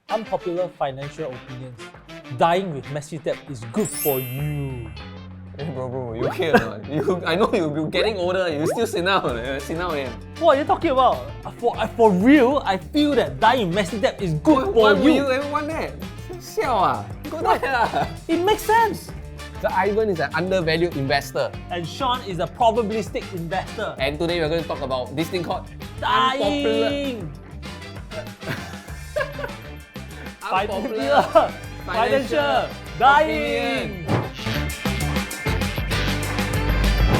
Unpopular financial opinions. Dying with massive debt is good for you. Hey bro, you okay or not? I know you're getting older, you still sit down. What are you talking about? For real, I feel that dying with massive debt is good for Why would you. you ever want that? Siao go there. It makes sense. So Ivan is an undervalued investor. And Sean is a probabilistic investor. And today we're going to talk about this thing called Unpopular. Dying! Unpopular financial dying!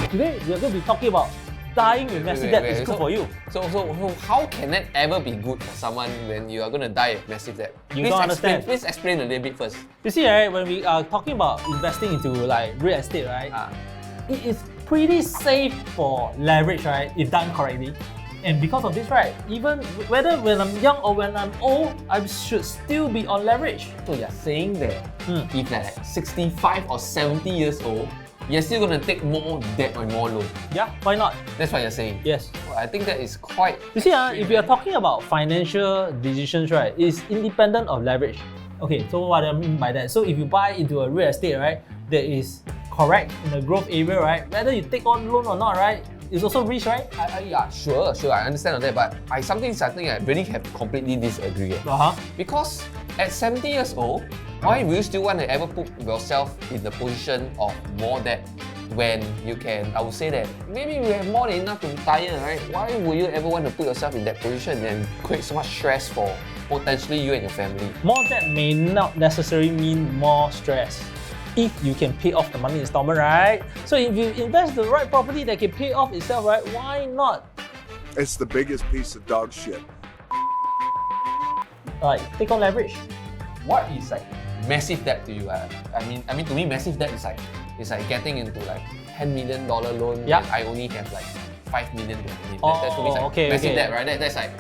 Today we are going to be talking about dying with massive debt is good for you. So how can that ever be good for someone when you are going to die with massive debt? You don't understand. Please explain a little bit first. You see, right, when we are talking about investing into like real estate, right, it is pretty safe for leverage, right, if done correctly. And because of this, right, even whether when I'm young or when I'm old, I should still be on leverage. So you're saying that if like 65 or 70 years old, you're still going to take more debt or more loan. Yeah, why not? That's what you're saying? Yes. Well, I think that is quite... You see, if you're talking about financial decisions, right, it's independent of leverage. Okay, so what I mean by that? So if you buy into a real estate, right, that is correct in a growth area, right, whether you take on loan or not, right, it's also risk, right? Yeah, sure, I understand on that, but I think I really have completely disagree. Because at 70 years old, why will you still want to ever put yourself in the position of more debt when you can, I would say that maybe you have more than enough to retire, right? Why would you ever want to put yourself in that position and create so much stress for potentially you and your family? More debt may not necessarily mean more stress if you can pay off the money installment, right? So if you invest the right property that can pay off itself, right, why not? It's the biggest piece of dog shit. Like, take on leverage. What is like massive debt to you? I mean to me, massive debt is like getting into like $10 million loan. Yeah. And I only have like 5 million to my name. That's to me like okay, massive okay. debt, right? That's like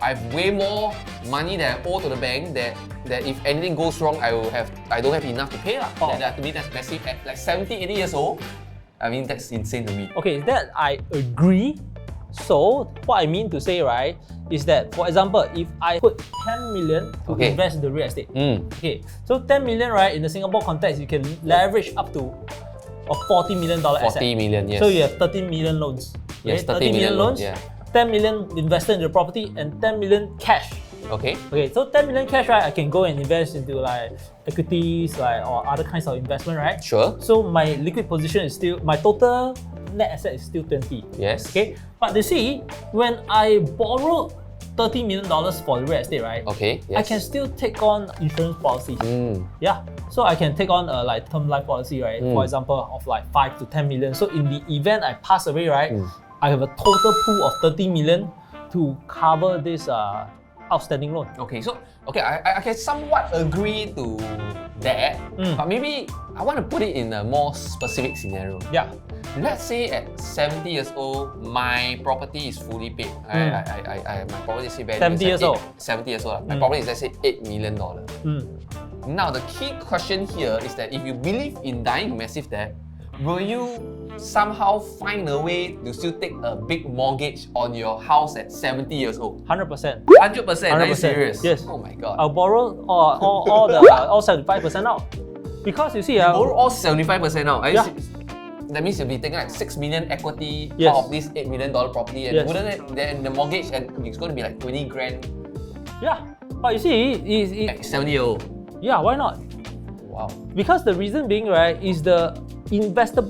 I have way more money that I owe to the bank that if anything goes wrong, I don't have enough to pay. That to me, that's massive. At like 70, 80 years old, I mean, that's insane to me. Okay, that I agree. So what I mean to say, right, is that, for example, if I put 10 million to invest in the real estate, okay, so 10 million, right, in the Singapore context, you can leverage up to a $40 million asset. 40 million, yes. So you have 13 million loans. Yes, okay? 30 million loans, yeah. 10 million invested in the property, and 10 million cash. Okay. Okay, so 10 million cash, right, I can go and invest into like equities, like, or other kinds of investment, right? Sure. So my liquid position is still, my total net asset is still 20. Yes. Okay, but you see, when I borrow $30 million for the real estate, right? Okay. Yes. I can still take on insurance policies. Yeah. So I can take on a like term life policy, right? For example, of like 5 to 10 million. So in the event I pass away, right, I have a total pool of 30 million to cover this outstanding loan. Okay, so I can somewhat agree to that, but maybe I want to put it in a more specific scenario. Yeah. Let's say at 70 years old, my property is fully paid. My property is value 70 years old. 70 years old. My property is, let's say, $8 million. Now, the key question here is that if you believe in dying massive debt, will you somehow find a way to still take a big mortgage on your house at 70 years old? 100%. 100%? Are you serious? Yes. Oh my god. I'll borrow all 75% out. Because you see, borrow all 75% out. Yeah. That means you'll be taking like 6 million equity Yes. out of this $8 million property, and Yes. wouldn't it then the mortgage and it's going to be like 20 grand? Yeah, but you see, At 70 year old. yeah, why not? Wow. Because the reason being, right, is the investment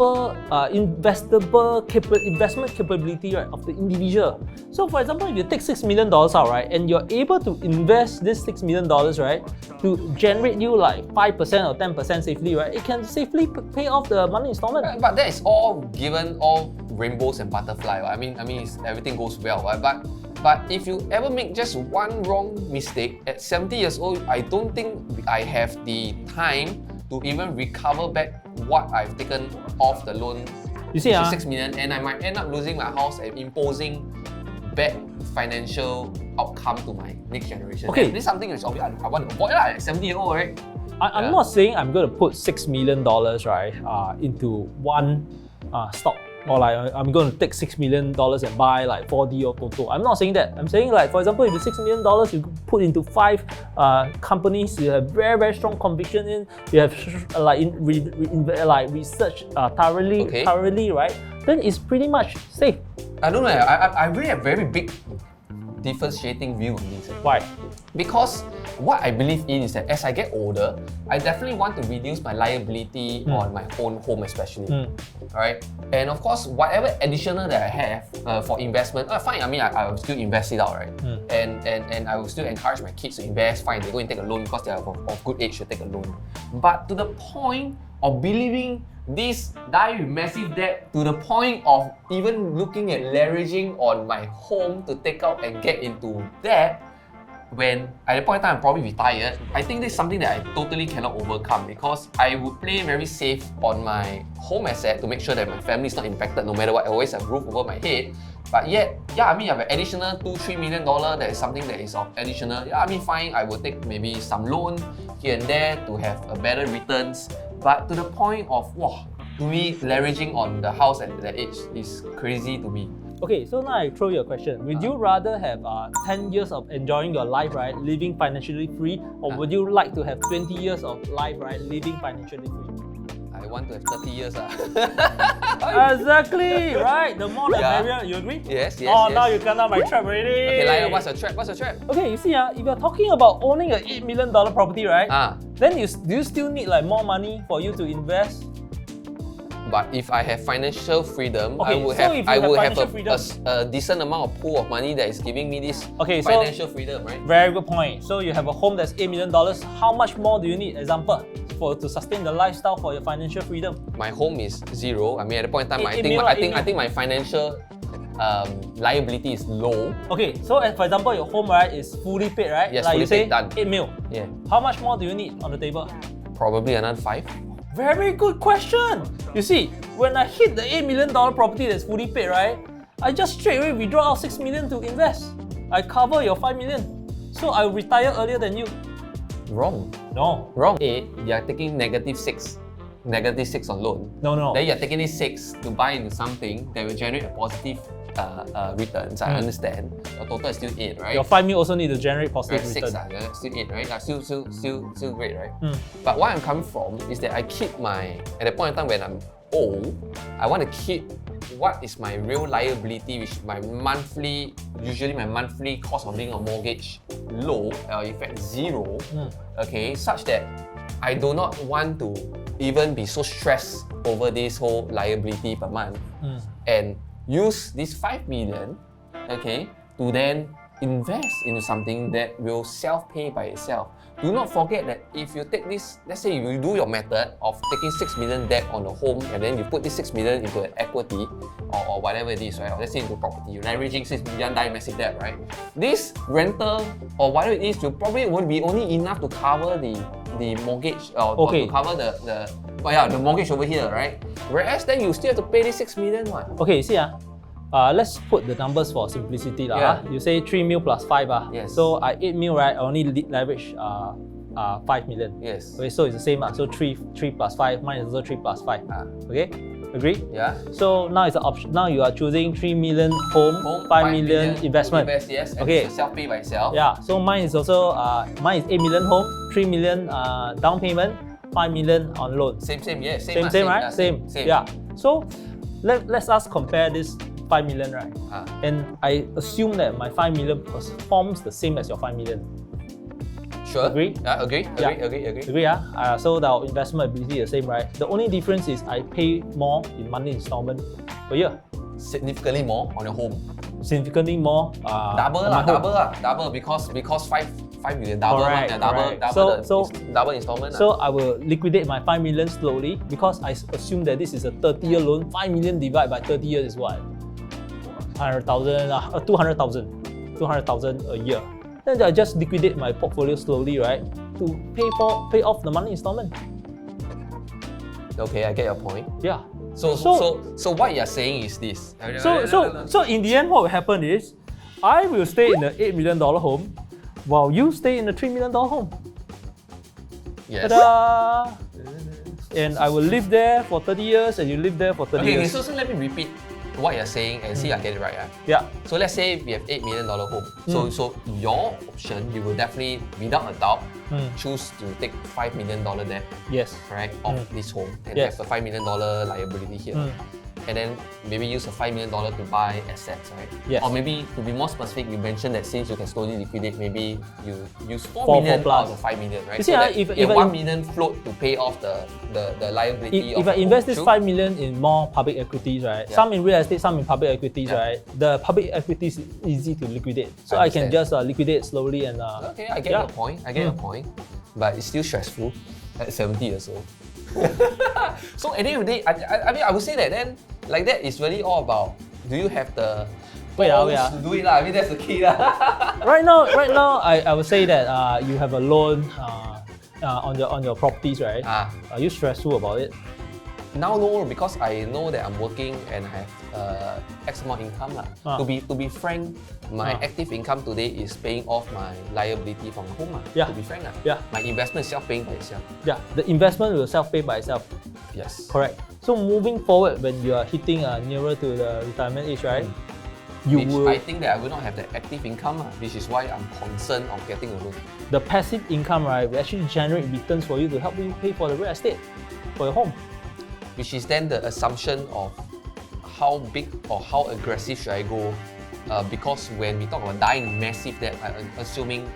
capability, right, of the individual. So for example, if you take $6 million out, right, and you're able to invest this $6 million, right, to generate you like 5% or 10% safely, right, it can safely pay off the money installment. But that is all given all rainbows and butterfly. I mean, everything goes well. Right? But if you ever make just one wrong mistake at 70 years old, I don't think I have the time to even recover back what I've taken off the loan. You see, 6 million, and I might end up losing my house and imposing bad financial outcome to my next generation. Okay. And this is something which I want to avoid at 70 years old, right? I'm not saying I'm going to put $6 million, right, into one stock. or like I'm going to take $6 million and buy like 4D or Toto. I'm not saying that. I'm saying like, for example, if the $6 million you put into 5 companies you have very, very strong conviction in, you have research thoroughly, right? Then it's pretty much safe. I don't know. I really have very big differentiating view on this. Why? Because what I believe in is that as I get older, I definitely want to reduce my liability on my own home especially. Alright? And of course, whatever additional that I have for investment, fine, I mean, I will still invest it out, right? And I will still encourage my kids to invest, fine, they go and take a loan because they are of good age to take a loan. But to the point of believing this die with massive debt to the point of even looking at leveraging on my home to take out and get into debt, when at the point in time I'm probably retired, I think this is something that I totally cannot overcome because I would play very safe on my home asset to make sure that my family is not impacted no matter what. I always have a roof over my head. But yet, yeah, I mean, I have an additional $2-3 million, that is something that is of additional. Yeah, I mean, fine, I will take maybe some loan here and there to have a better returns. But to the point of, wow, to me, leveraging on the house at that age is crazy to me. Okay, so now I throw you a question. Would you rather have 10 years of enjoying your life, right, living financially free, or would you like to have 20 years of life, right, living financially free? I want to have 30 years. Exactly, right? The more the merrier, you agree? Yes. Now you got my trap already. Okay, like, what's your trap? Okay, you see, if you're talking about owning an $8 million property, right? Then do you still need like more money for you to invest? But if I have financial freedom, okay, I will have a decent amount of pool of money that is giving me this financial freedom, right? Very good point. So you have a home that's $8 million. How much more do you need, example, to sustain the lifestyle for your financial freedom? My home is zero. I mean, at the point in time, I think my financial liability is low. Okay, so for example, your home, right, is fully paid, right? Yes, like fully you say, paid, done. 8 mil. Yeah. How much more do you need on the table? Probably another 5. Very good question. You see, when I hit the $8 million property that's fully paid, right, I just straight away withdraw out $6 million to invest. I cover your $5 million. So I retire earlier than you. Wrong. No. Wrong. You are taking -6 on loan. No. Then you're taking this 6 to buy into something that will generate a positive returns. I understand. Your total is still 8, right? Your 5 mil also need to generate positive return. 6, still 8, right? Still great, right? But where I'm coming from is that I keep at the point in time when I'm old, I want to keep what is my real liability, which usually my monthly cost of living or mortgage low, in fact 0, okay, such that I do not want to even be so stressed over this whole liability per month and use this 5 million, okay, to then invest into something that will self-pay by itself. Do not forget that if you take this, let's say you do your method of taking 6 million debt on a home and then you put this 6 million into an equity or whatever it is, right? Or let's say into property, you're leveraging 6 million massive debt, right? This rental or whatever it is, you probably won't be only enough to cover the mortgage or to cover the mortgage over here, right? Whereas then you still have to pay this 6 million one. Okay, you see, let's put the numbers for simplicity. You say 3 mil plus 5. Yes. So 8 mil, right, I only leverage 5 million. Yes. Okay, so it's the same. So 3 plus 5, mine is also 3 plus 5. Okay, agree? Yeah. So now it's an option. Now you are choosing 3 million home, 5 million investment. Yes. Okay. Self-pay by itself. Yeah. So mine is also 8 million home, 3 million down payment, 5 million on loan. Same, yeah. Same, right? Same. Yeah. So let's us compare this 5 million, right? And I assume that my 5 million performs the same as your 5 million. Sure. Agree? Agree. Agree, so our investment ability is the same, right? The only difference is I pay more in monthly installment per year. Significantly more on your home. Significantly more. Double because 5 million double. Correct. Double installment. So I will liquidate my 5 million slowly because I assume that this is a 30-year loan. 5 million divided by 30 years is what? 200,000 a year. Then I just liquidate my portfolio slowly, right, to pay off the monthly installment. Okay, I get your point. Yeah. So what you're saying is this. So in the end, what will happen is, I will stay in the $8 million home, while you stay in the $3 million home. Yes. Ta-da! and I will live there for 30 years and you live there for 30 Okay, years. so let me repeat what you're saying and see I get it right. Yeah. So let's say we have $8 million home. So your option, you will definitely, without a doubt, choose to take $5 million debt, Yes. right, of this home and Yes. have a $5 million liability here. And then maybe use a $5 million to buy assets, right? Yes. Or maybe to be more specific, you mentioned that since you can slowly liquidate, maybe you use $4 Four million plus. out of $5 million, right? You see, so that if you have I- $1 million float to pay off the liability of If I the invest home. this True? 5 million in more public equities, right? Yeah. Some in real estate, some in public equities, Yeah. right? The public equities is easy to liquidate. So I can Understand. just liquidate slowly and Okay, I get your point. I get your point. But it's still stressful at 70 years old. So at the end of the day, I mean, I would say that then, like that is really all about, do you have the Wait, balls yeah. to do it lah? I mean, that's the key lah. right now, I would say that you have a loan on your properties, right? Are you stressful about it? Now no, because I know that I'm working and I have X amount income lah. To be frank, my active income today is paying off my liability from home lah. Yeah. To be frank lah. Yeah. My investment is self-paying by itself. Yeah, the investment will self-pay by itself. Yes. Correct. So moving forward, when you are hitting nearer to the retirement age, right? You Which will I think that I will not have that active income lah, which is why I'm concerned of getting a loan. the passive income, right, will actually generate returns for you to help you pay for the real estate for your home. Which is then the assumption of how big or how aggressive should I go, because when we talk about dying massive debt, I'm assuming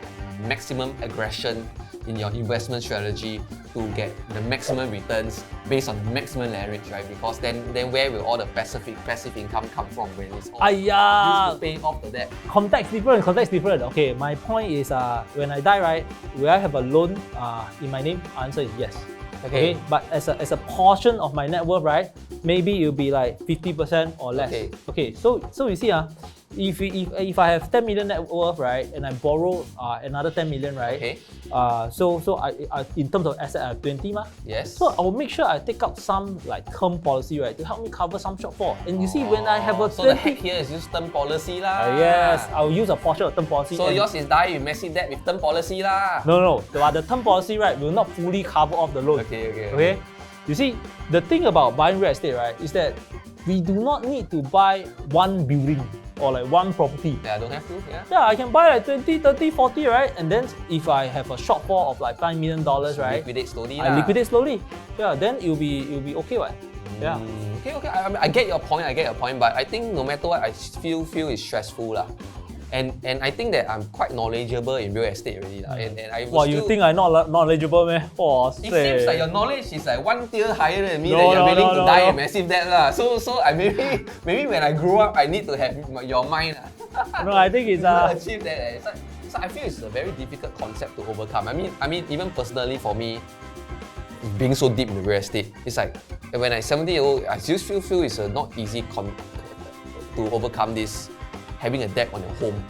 maximum aggression in your investment strategy to get the maximum returns based on maximum leverage, right? Because then where will all the passive income come from when it's all used to pay off the debt? Context different. Okay, my point is when I die, right, will I have a loan in my name? Answer is yes. Okay, but as a portion of my net worth, right, maybe it'll be like 50% or less. Okay, so you see if I have 10 million net worth, right, and I borrow another 10 million, right? So I in terms of asset, I have 20 ma. Yes. So I will make sure I take out some like term policy, right, to help me cover some shortfall. And you see, when I have a so the hack here is use term policy lah. yes, I'll use a portion of term policy. So yours is die with massive debt with term policy lah. No. The term policy, right, will not fully cover off the loan. Okay. You see, the thing about buying real estate, right, is that we do not need to buy one building or like one property. Yeah, I don't have to. Yeah. Yeah, I can buy like 20, 30, 40, right? And then if I have a shortfall of like $5 million, right? Liquidate slowly I lah. liquidate slowly. Yeah, then it'll be okay, right? Yeah. Okay. I mean, I get your point. But I think no matter what, I feel is stressful lah. And I think that I'm quite knowledgeable in real estate already lah. And I Wow, you think I'm not knowledgeable, man? Oh, it seems like your knowledge is like one tier higher than me. No, that you're willing no, to die no. in massive debt lah. So I maybe when I grow up, I need to have your mind lah. No, I think it's to achieve that. So I feel it's a very difficult concept to overcome. I mean, even personally for me, being so deep in the real estate, it's like when I'm 70 years old, I just feel it's not easy to overcome this. Having a debt on your home,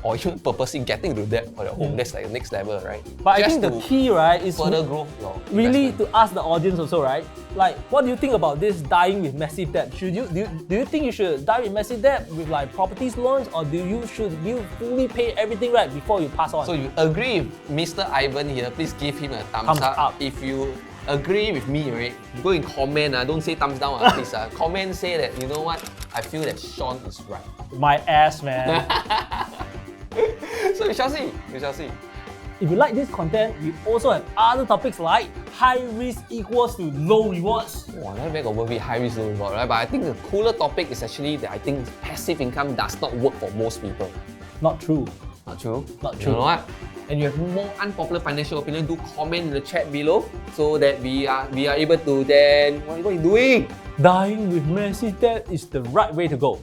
or even purposely getting to debt on your home, that's like the next level, right? But Just I think the to key, right, is further growth your really investment. to ask the audience also, right? Like, what do you think about this dying with massive debt? Do you think you should die with massive debt with like properties loans, or should you fully pay everything right before you pass on? So you agree with Mr. Ivan here? Please give him a thumbs up. If you agree with me, right? Go and comment. Don't say thumbs down, please. Comment, say that, you know what? I feel that Sean is right. My ass, man. So we shall see. If you like this content, we also have other topics like high risk equals to low rewards. Wow, that very worth it, high risk, low reward, right? But I think the cooler topic is actually that I think passive income does not work for most people. Not true. Not true? Not You true. know what? And you have more unpopular financial opinion, do comment in the chat below so that we are able to then... What are you doing? Dying with massive debt is the right way to go.